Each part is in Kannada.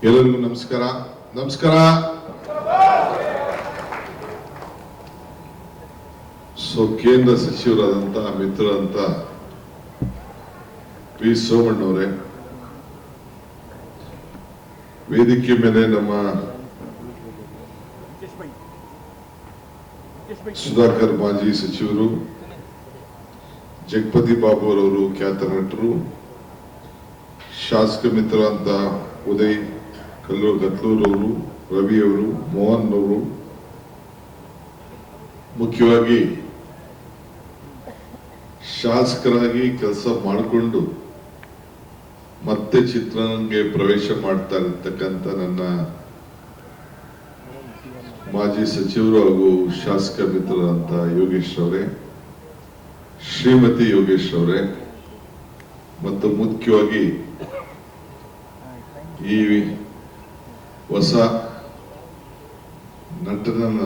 ಎಲ್ಲರಿಗೂ ನಮಸ್ಕಾರ. ನಮಸ್ಕಾರ. ಕೇಂದ್ರ ಸಚಿವರಾದಂತ ಮಿತ್ರರಂತ ವಿ ಸೋಮಣ್ಣವರೇ, ವೇದಿಕೆ ಮೇಲೆ ನಮ್ಮ ಸುಧಾಕರ್ ಮಾಜಿ ಸಚಿವರು, ಜಗಪತಿ ಬಾಬು ಅವರವರು, ಖ್ಯಾತ ನಟರು, ಶಾಸಕ ಮಿತ್ರರಂತ ಉದಯ್ ಕತ್ಲೂರವರು, ರವಿ ಅವರು, ಮೋಹನ್ ಅವರು, ಮುಖ್ಯವಾಗಿ ಶಾಸಕರಾಗಿ ಕೆಲಸ ಮಾಡಿಕೊಂಡು ಮತ್ತೆ ಚಿತ್ರರಂಗಕ್ಕೆ ಪ್ರವೇಶ ಮಾಡ್ತಾ ಇರತಕ್ಕಂತ ನನ್ನ ಮಾಜಿ ಸಚಿವರು ಹಾಗೂ ಶಾಸಕ ಮಿತ್ರರಂತ ಯೋಗೇಶ್ ಅವರೇ, ಶ್ರೀಮತಿ ಯೋಗೇಶ್ ಅವರೇ, ಮತ್ತು ಮುಖ್ಯವಾಗಿ ಈ ಹೊಸ ನಟನನ್ನ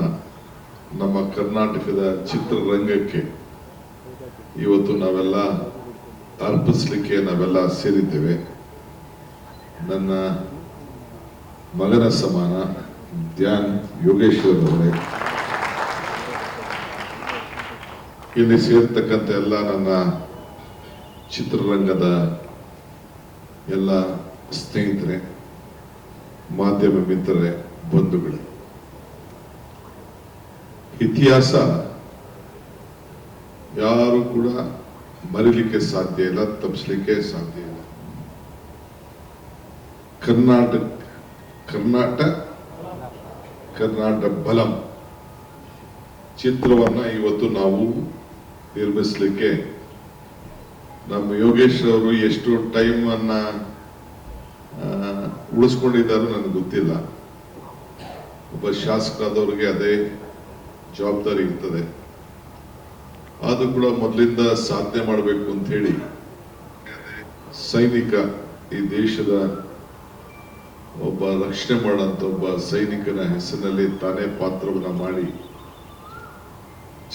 ನಮ್ಮ ಕರ್ನಾಟಕದ ಚಿತ್ರರಂಗಕ್ಕೆ ಇವತ್ತು ನಾವೆಲ್ಲ ಅರ್ಪಿಸಲಿಕ್ಕೆ ನಾವೆಲ್ಲ ಸೇರಿದ್ದೇವೆ. ನನ್ನ ಮಗನ ಸಮಾನ ಧ್ಯಾನ್ ಯೋಗೇಶ್ವರ್ ಅವರೇ, ಇಲ್ಲಿ ಸೇರ್ತಕ್ಕಂಥ ಎಲ್ಲ ನನ್ನ ಚಿತ್ರರಂಗದ ಎಲ್ಲ ಸ್ನೇಹಿತರೆ, ಮಾಧ್ಯಮ ಮಿತ್ರರೇ, ಬಂಧುಗಳೇ, ಇತಿಹಾಸ ಯಾರು ಕೂಡ ಮರಿಲಿಕ್ಕೆ ಸಾಧ್ಯ ಇಲ್ಲ, ತಪ್ಪಿಸ್ಲಿಕ್ಕೆ ಸಾಧ್ಯ ಇಲ್ಲ. ಕರ್ನಾಟಕ ಬಲಂ ಚಿತ್ರವನ್ನ ಇವತ್ತು ನಾವು ನಿರ್ಮಿಸಲಿಕ್ಕೆ ನಮ್ಮ ಯೋಗೇಶ್ ಅವರು ಎಷ್ಟು ಟೈಮ್ ಅನ್ನ ಉಳಿಸ್ಕೊಂಡಿದ್ದಾರೋ ನನಗೆ ಗೊತ್ತಿಲ್ಲ. ಒಬ್ಬ ಶಾಸಕರಾದವ್ರಿಗೆ ಅದೇ ಜವಾಬ್ದಾರಿ ಇರ್ತದೆ. ಆದ್ರೂ ಕೂಡ ಮೊದಲಿಂದ ಸಾಧನೆ ಮಾಡಬೇಕು ಅಂತ ಹೇಳಿ ಸೈನಿಕ, ಈ ದೇಶದ ಒಬ್ಬ ರಕ್ಷಣೆ ಮಾಡಂತ ಒಬ್ಬ ಸೈನಿಕನ ಹೆಸರಿನಲ್ಲಿ ತಾನೇ ಪಾತ್ರವನ್ನ ಮಾಡಿ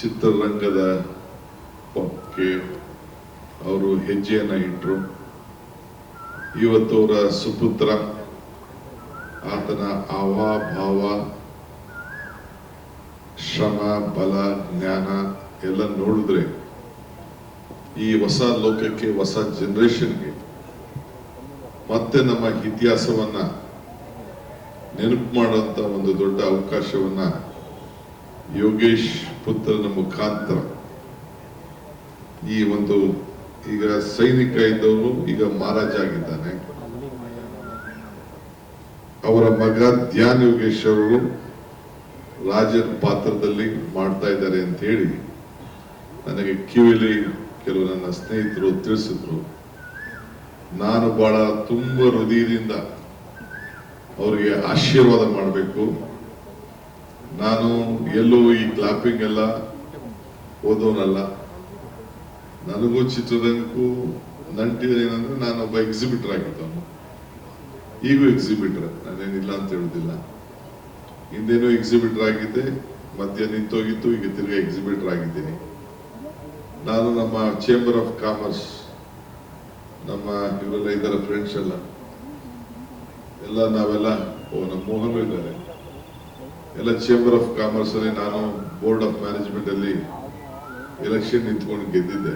ಚಿತ್ರರಂಗದ ಪಕ್ಕೆ ಅವರು ಹೆಜ್ಜೆಯನ್ನ ಇಟ್ಟರು. ಇವತ್ತು ಅವರ ಸುಪುತ್ರ, ಆತನ ಭಾವ, ಶ್ರಮ, ಬಲ, ಜ್ಞಾನ ಎಲ್ಲ ನೋಡಿದ್ರೆ ಈ ಹೊಸ ಲೋಕಕ್ಕೆ, ಹೊಸ ಜನರೇಷನ್ಗೆ ಮತ್ತೆ ನಮ್ಮ ಇತಿಹಾಸವನ್ನ ನೆನಪು ಮಾಡುವಂತ ಒಂದು ದೊಡ್ಡ ಅವಕಾಶವನ್ನ ಯೋಗೇಶ್ ಪುತ್ರನ ಮುಖಾಂತರ ಈ ಒಂದು, ಈಗ ಸೈನಿಕ ಇದ್ದವನು ಈಗ ಮಹಾರಾಜ ಆಗಿದ್ದಾನೆ. ಅವರ ಮಗ ಧ್ಯಾನ್ ಯೋಗೇಶ್ ಅವರು ರಾಜನ ಪಾತ್ರದಲ್ಲಿ ಮಾಡ್ತಾ ಇದ್ದಾರೆ ಅಂತ ಹೇಳಿ ನನಗೆ ಕಿವಿಲಿ ಕೆಲವು ನನ್ನ ಸ್ನೇಹಿತರು ತಿಳಿಸಿದ್ರು. ನಾನು ಬಹಳ ತುಂಬಾ ಹೃದಯದಿಂದ ಅವರಿಗೆ ಆಶೀರ್ವಾದ ಮಾಡಬೇಕು. ನಾನು ಎಲ್ಲೂ ಈ ಕ್ಲಾಪಿಂಗ್ ಎಲ್ಲ ಓದೋನಲ್ಲ. ನನಗೂ ಚಿತ್ರರಂಗಕ್ಕೂ ನಂಟಿದೇನಂದ್ರೆ ನಾನೊಬ್ಬ ಎಕ್ಸಿಬಿಟರ್ ಆಗಿದ್ದವನು, ಈಗೂ ಎಕ್ಸಿಬಿಟರ್, ನಾನೇನಿಲ್ಲ ಅಂತ ಹೇಳುದಿಲ್ಲ. ಹಿಂದೇನೂ ಎಕ್ಸಿಬಿಟರ್ ಆಗಿದ್ದೆ, ಮಧ್ಯ ನಿಂತೋಗಿತ್ತು, ಈಗ ತಿರ್ಗಿ ಎಕ್ಸಿಬಿಟರ್ ಆಗಿದ್ದೀನಿ. ನಾನು ನಮ್ಮ ಚೇಂಬರ್ ಆಫ್ ಕಾಮರ್ಸ್, ನಮ್ಮ ಇವರೆಲ್ಲ ಇದ್ದಾರೆ ಫ್ರೆಂಡ್ಸ್ ಎಲ್ಲ ನಾವೆಲ್ಲ, ನಮ್ಮ ಮೋಹನ್ ಇದ್ದಾರೆ, ಎಲ್ಲ ಚೇಂಬರ್ ಆಫ್ ಕಾಮರ್ಸ್ ಅಲ್ಲಿ ನಾನು ಬೋರ್ಡ್ ಆಫ್ ಮ್ಯಾನೇಜ್ಮೆಂಟ್ ಅಲ್ಲಿ ಎಲೆಕ್ಷನ್ ನಿಂತ್ಕೊಂಡು ಗೆದ್ದಿದ್ದೆ.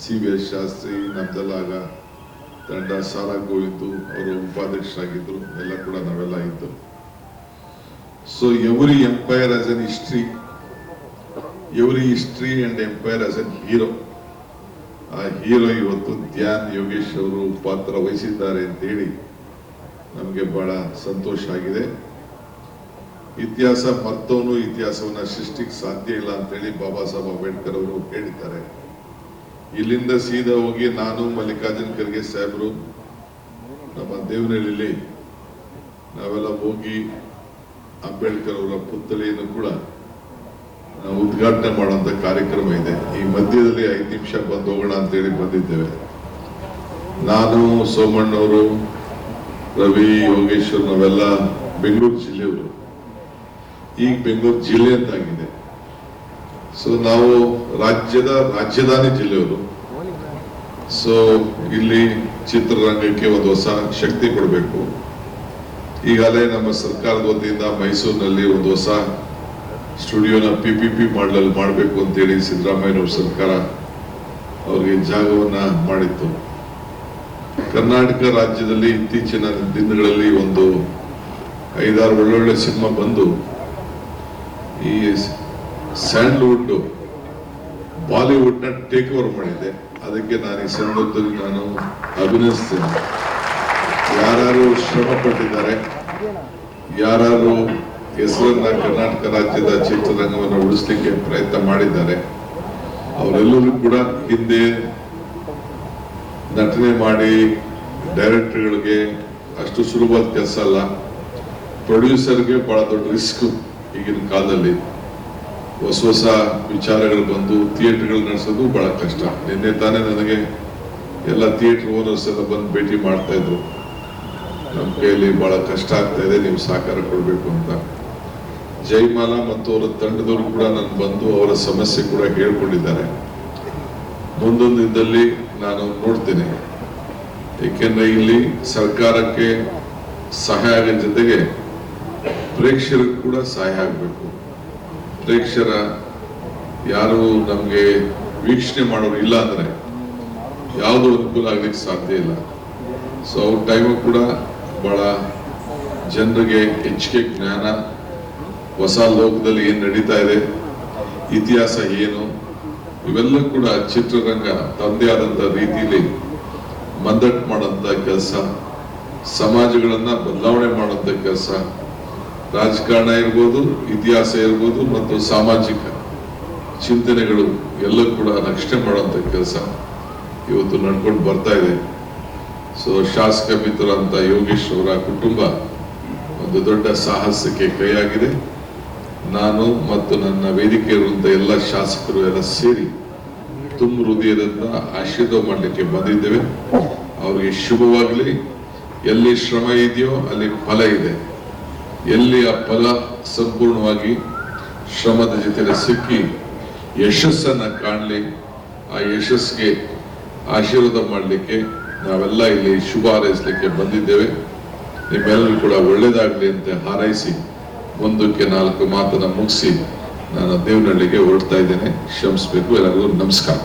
CVS ಶಾಸ್ತ್ರಿ, ನಮ್ದೆಲ್ಲ ಆಗ ತಂಡ, ಸಾರಾ ಗೋವಿಂದು ಅವರು ಉಪಾಧ್ಯಕ್ಷರಾಗಿದ್ರು, ಎಲ್ಲ ಕೂಡ ನಾವೆಲ್ಲ ಇದ್ದು. So every empire as an history, every history and empire as an hero. ಆ ಹೀರೋ ಇವತ್ತು ಧ್ಯಾನ್ ಯೋಗೇಶ್ ಅವರು ಪಾತ್ರ ವಹಿಸಿದ್ದಾರೆ ಅಂತ ಹೇಳಿ ನಮಗೆ ಬಹಳ ಸಂತೋಷ ಆಗಿದೆ. ಇತಿಹಾಸ ಮರ್ತವನು ಇತಿಹಾಸವನ್ನ ಸೃಷ್ಟಿಗೆ ಸಾಧ್ಯ ಇಲ್ಲ ಅಂತ ಹೇಳಿ ಬಾಬಾ ಸಾಹೇಬ್ ಅಂಬೇಡ್ಕರ್ ಅವರು ಹೇಳಿದ್ದಾರೆ. ಇಲ್ಲಿಂದ ಸೀದಾ ಹೋಗಿ ನಾನು, ಮಲ್ಲಿಕಾರ್ಜುನ್ ಖರ್ಗೆ ಸಾಹೇಬರು, ನಮ್ಮ ದೇವನಹಳ್ಳಿಲಿ ನಾವೆಲ್ಲ ಹೋಗಿ ಅಂಬೇಡ್ಕರ್ ಅವರ ಪುತ್ಥಳಿಯನ್ನು ಕೂಡ ಉದ್ಘಾಟನೆ ಮಾಡುವಂತ ಕಾರ್ಯಕ್ರಮ ಇದೆ. ಈ ಮಧ್ಯದಲ್ಲಿ 5 ನಿಮಿಷ ಬಂದು ಹೋಗೋಣ ಅಂತ ಹೇಳಿ ಬಂದಿದ್ದೇವೆ. ನಾನು, ಸೋಮಣ್ಣವರು, ರವಿ, ಯೋಗೇಶ್ವರ್, ನಾವೆಲ್ಲ ಬೆಂಗಳೂರು ಜಿಲ್ಲೆಯವರು. ಈಗ ಬೆಂಗಳೂರು ಜಿಲ್ಲೆ ಅಂತಾಗಿದೆ. ಸೊ ನಾವು ರಾಜಧಾನಿ ಜಿಲ್ಲೆಯವರು. ಸೊ ಇಲ್ಲಿ ಚಿತ್ರರಂಗಕ್ಕೆ ಒಂದು ಹೊಸ ಶಕ್ತಿ ಕೊಡಬೇಕು. ಈಗಾಗಲೇ ನಮ್ಮ ಸರ್ಕಾರದ ವತಿಯಿಂದ ಮೈಸೂರಿನಲ್ಲಿ ಒಂದು ಹೊಸ ಸ್ಟುಡಿಯೋನ PPP ಮಾಡಲ್ ಮಾಡಬೇಕು ಅಂತೇಳಿ ಸಿದ್ದರಾಮಯ್ಯನವ್ರ ಸರ್ಕಾರ ಅವರಿಗೆ ಜಾಗವನ್ನ ಮಾಡಿತ್ತು. ಕರ್ನಾಟಕ ರಾಜ್ಯದಲ್ಲಿ ಇತ್ತೀಚಿನ ದಿನಗಳಲ್ಲಿ ಒಂದು 5-6 ಒಳ್ಳೊಳ್ಳೆ ಸಿನಿಮಾ ಬಂದು ಈ ಸ್ಯಾಂಡಲ್ವುಡ್ ಬಾಲಿವುಡ್ ನ ಟೇಕ್ ಓವರ್ ಮಾಡಿದೆ. ಅದಕ್ಕೆ ನಾನು ಈ ಸಂದರ್ಭದಲ್ಲಿ ನಾನು ಅಭಿನಂದಿಸ್ತೇನೆ. ಯಾರು ಶ್ರಮ ಪಟ್ಟಿದ್ದಾರೆ, ಯಾರು ಹೆಸರನ್ನ ಕರ್ನಾಟಕ ರಾಜ್ಯದ ಚಿತ್ರರಂಗವನ್ನು ಉಳಿಸ್ಲಿಕ್ಕೆ ಪ್ರಯತ್ನ ಮಾಡಿದ್ದಾರೆ, ಅವರೆಲ್ಲರೂ ಕೂಡ ಹಿಂದೆ ನಟನೆ ಮಾಡಿ ಡೈರೆಕ್ಟರ್ಗಳಿಗೆ ಅಷ್ಟು ಸುಲಭವಾದ ಕೆಲಸ ಅಲ್ಲ. ಪ್ರೊಡ್ಯೂಸರ್ಗೆ ಬಹಳ ದೊಡ್ಡ ರಿಸ್ಕ್. ಈಗಿನ ಕಾಲದಲ್ಲಿ ಹೊಸ ವಿಚಾರಗಳು ಬಂದು ಥಿಯೇಟರ್ಗಳು ನಡೆಸೋದು ಬಹಳ ಕಷ್ಟ. ನಿನ್ನೆ ತಾನೇ ನನಗೆ ಎಲ್ಲ ಥಿಯೇಟರ್ ಓನರ್ಸ್ ಎಲ್ಲ ಬಂದು ಭೇಟಿ ಮಾಡ್ತಾ ಇದ್ರು. ನಮ್ಮ ಕೈಯಲ್ಲಿ ಬಹಳ ಕಷ್ಟ ಆಗ್ತಾ ಇದೆ, ನೀವು ಸಹಕಾರ ಕೊಡಬೇಕು ಅಂತ. ಜಯಮಾಲಾ ಮತ್ತು ಅವರ ತಂಡದವರು ಕೂಡ ನಾನು ಬಂದು ಅವರ ಸಮಸ್ಯೆ ಕೂಡ ಹೇಳ್ಕೊಂಡಿದ್ದಾರೆ. ಮುಂದೊಂದು ದಿನದಲ್ಲಿ ನಾನು ನೋಡ್ತೇನೆ. ಏಕೆಂದ್ರೆ ಇಲ್ಲಿ ಸರ್ಕಾರಕ್ಕೆ ಸಹಾಯ ಆಗೋ ಜೊತೆಗೆ ಪ್ರೇಕ್ಷಕರಿಗೆ ಕೂಡ ಸಹಾಯ ಆಗಬೇಕು. ಪ್ರೇಕ್ಷರ ಯಾರು ನಮ್ಗೆ ವೀಕ್ಷಣೆ ಮಾಡೋರು ಇಲ್ಲ ಅಂದ್ರೆ ಯಾವುದು ಅನುಕೂಲ ಆಗ್ಲಿಕ್ಕೆ ಸಾಧ್ಯ ಇಲ್ಲ. ಸೊ ಅವ್ರ ಟೈಮು ಕೂಡ ಬಹಳ ಜನರಿಗೆ ಹೆಚ್ಚಿಗೆ ಜ್ಞಾನ, ಹೊಸ ಲೋಕದಲ್ಲಿ ಏನ್ ನಡೀತಾ ಇದೆ, ಇತಿಹಾಸ ಏನು, ಇವೆಲ್ಲ ಕೂಡ ಚಿತ್ರರಂಗ ತಂದೆ ಆದಂತ ರೀತಿಯಲ್ಲಿ ಮಂದಟ್ ಮಾಡೋಂಥ ಕೆಲಸ, ಸಮಾಜಗಳನ್ನ ಬದಲಾವಣೆ ಮಾಡುವಂತ ಕೆಲಸ, ರಾಜಕಾರಣ ಇರ್ಬೋದು, ಇತಿಹಾಸ ಇರ್ಬೋದು ಮತ್ತು ಸಾಮಾಜಿಕ ಚಿಂತನೆಗಳು ಎಲ್ಲ ಕೂಡ ರಕ್ಷಣೆ ಮಾಡುವಂತ ಕೆಲಸ ಇವತ್ತು ನಡ್ಕೊಂಡು ಬರ್ತಾ ಇದೆ. ಸೊ ಶಾಸಕ ಮಿತ್ರರಂತ ಯೋಗೇಶ್ ಅವರ ಕುಟುಂಬ ಒಂದು ದೊಡ್ಡ ಸಾಹಸಕ್ಕೆ ಕೈಯಾಗಿದೆ. ನಾನು ಮತ್ತು ನನ್ನ ವೇದಿಕೆ ಇರುವಂತ ಎಲ್ಲ ಶಾಸಕರು ಎಲ್ಲ ಸೇರಿ ತುಂಬ ಹೃದಯದಿಂದ ಆಶೀರ್ವಾದ ಮಾಡಲಿಕ್ಕೆ ಬಂದಿದ್ದೇವೆ. ಅವ್ರಿಗೆ ಶುಭವಾಗಲಿ. ಎಲ್ಲಿ ಶ್ರಮ ಇದೆಯೋ ಅಲ್ಲಿ ಫಲ ಇದೆ. ಎಲ್ಲಿ ಆ ಫಲ ಸಂಪೂರ್ಣವಾಗಿ ಶ್ರಮದ ಜೊತೆ ಸಿಕ್ಕಿ ಯಶಸ್ಸನ್ನ ಕಾಣಲಿ, ಆ ಯಶಸ್ಸಿಗೆ ಆಶೀರ್ವಾದ ಮಾಡಲಿಕ್ಕೆ ನಾವೆಲ್ಲ ಇಲ್ಲಿ ಶುಭ ಹಾರೈಸಲಿಕ್ಕೆ ಬಂದಿದ್ದೇವೆ. ನಿಮ್ಮೆಲ್ಲರೂ ಕೂಡ ಒಳ್ಳೇದಾಗ್ಲಿ ಅಂತ ಹಾರೈಸಿ ಮುಂದಕ್ಕೆ 4 ಮಾತನ್ನ ಮುಗಿಸಿ ನಾನು ದೇವನಹಳ್ಳಿಗೆ ಹೊರಡ್ತಾ ಇದ್ದೇನೆ. ಕ್ಷಮಿಸಬೇಕು. ಎಲ್ಲರಿಗೂ ನಮಸ್ಕಾರ.